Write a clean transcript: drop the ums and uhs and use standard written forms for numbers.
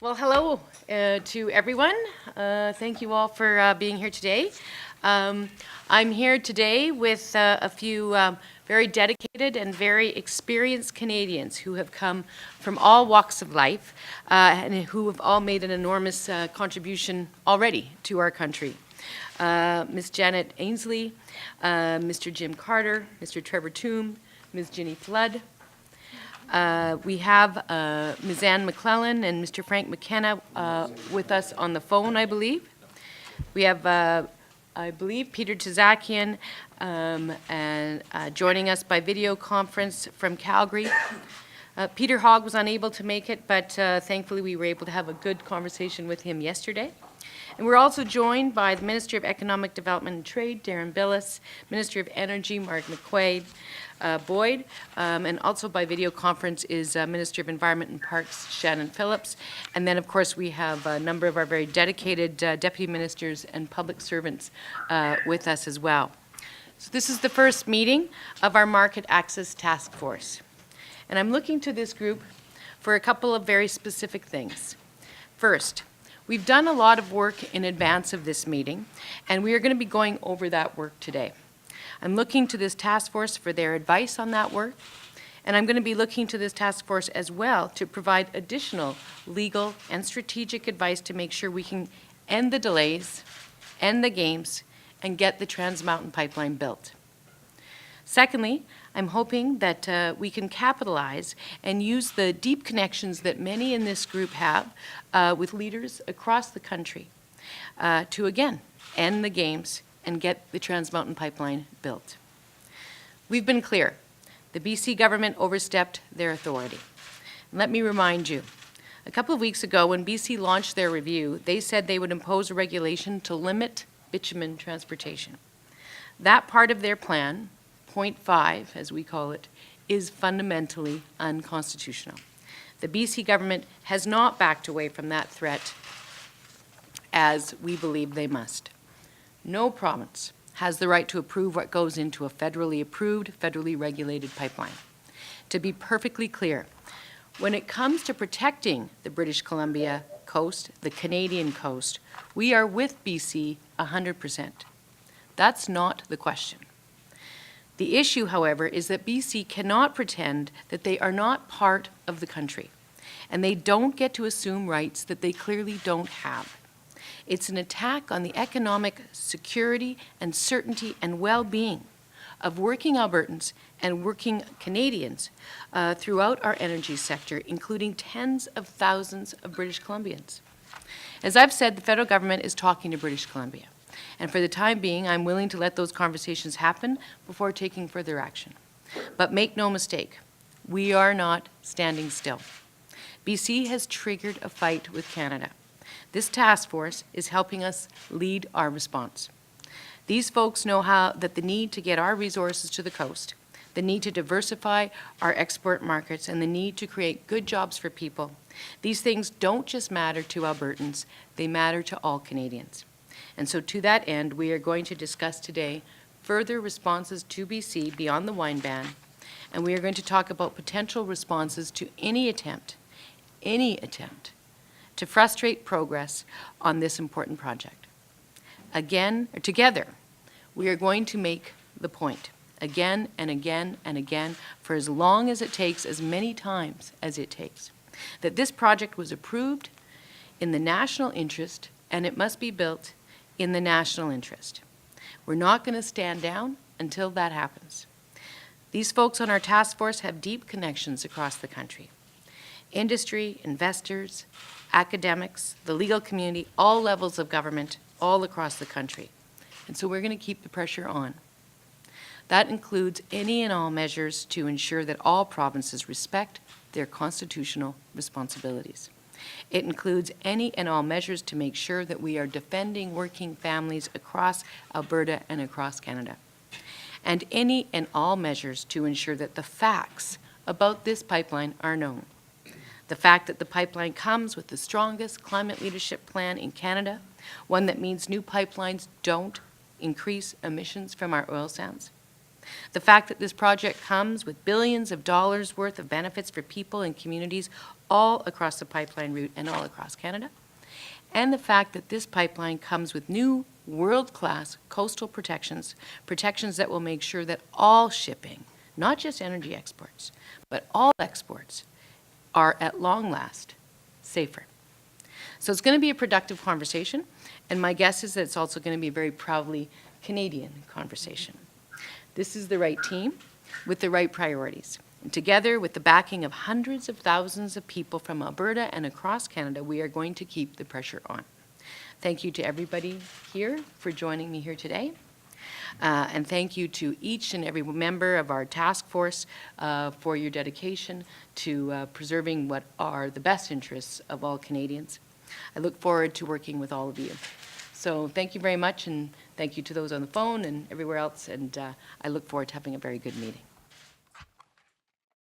Well, hello to everyone. Thank you all for being here today. I'm here today with a few very dedicated and very experienced Canadians who have come from all walks of life and who have all made an enormous contribution already to our country. Ms. Janet Ainsley, Mr. Jim Carter, Mr. Trevor Toome, Ms. Ginny Flood. We have Ms. Anne McClellan and Mr. Frank McKenna with us on the phone, I believe. We have, I believe, Peter Tzakian and joining us by video conference from Calgary. Peter Hogg was unable to make it, but thankfully we were able to have a good conversation with him yesterday. And we're also joined by the Minister of Economic Development and Trade, Darren Billis, Minister of Energy, Mark McQuaid, Boyd, and also by video conference is Minister of Environment and Parks, Shannon Phillips. And then, of course, we have a number of our very dedicated deputy ministers and public servants with us as well. So this is the first meeting of our Market Access Task Force. And I'm looking to this group for a couple of very specific things. First, we've done a lot of work in advance of this meeting, and we are going to be going over that work today. I'm looking to this task force for their advice on that work, and I'm going to be looking to this task force as well to provide additional legal and strategic advice to make sure we can end the delays, end the games, and get the Trans Mountain Pipeline built. Secondly, I'm hoping that we can capitalize and use the deep connections that many in this group have with leaders across the country to, again, end the games and get the Trans Mountain Pipeline built. We've been clear. The BC government overstepped their authority. And let me remind you, a couple of weeks ago when BC launched their review, they said they would impose a regulation to limit bitumen transportation. That part of their plan, Point 5, as we call it, is fundamentally unconstitutional. The BC government has not backed away from that threat as we believe they must. No province has the right to approve what goes into a federally approved, federally regulated pipeline. To be perfectly clear, when it comes to protecting the British Columbia coast, the Canadian coast, we are with BC 100%. That's not the question. The issue, however, is that BC cannot pretend that they are not part of the country, and they don't get to assume rights that they clearly don't have. It's an attack on the economic security and certainty and well-being of working Albertans and working Canadians throughout our energy sector, including tens of thousands of British Columbians. As I've said, the federal government is talking to British Columbia. And for the time being, I'm willing to let those conversations happen before taking further action. But make no mistake, we are not standing still. BC has triggered a fight with Canada. This task force is helping us lead our response. These folks know that the need to get our resources to the coast, the need to diversify our export markets, and the need to create good jobs for people. These things don't just matter to Albertans, they matter to all Canadians. And so to that end, we are going to discuss today further responses to BC beyond the wine ban, and we are going to talk about potential responses to any attempt to frustrate progress on this important project. Again, or together, we are going to make the point again and again and again for as long as it takes, as many times as it takes, that this project was approved in the national interest and it must be built in the national interest. We're not going to stand down until that happens. These folks on our task force have deep connections across the country. Industry, investors, academics, the legal community, all levels of government, all across the country. And so we're going to keep the pressure on. That includes any and all measures to ensure that all provinces respect their constitutional responsibilities. It includes any and all measures to make sure that we are defending working families across Alberta and across Canada. And any and all measures to ensure that the facts about this pipeline are known. The fact that the pipeline comes with the strongest climate leadership plan in Canada, one that means new pipelines don't increase emissions from our oil sands. The fact that this project comes with billions of dollars worth of benefits for people and communities all across the pipeline route and all across Canada. And the fact that this pipeline comes with new world-class coastal protections, protections that will make sure that all shipping, not just energy exports, but all exports, are at long last safer. So it's going to be a productive conversation, and my guess is that it's also going to be a very proudly Canadian conversation. This is the right team with the right priorities. And together, with the backing of hundreds of thousands of people from Alberta and across Canada, we are going to keep the pressure on. Thank you to everybody here for joining me here today. And thank you to each and every member of our task force for your dedication to preserving what are the best interests of all Canadians. I look forward to working with all of you. So thank you very much, and thank you to those on the phone and everywhere else, and I look forward to having a very good meeting.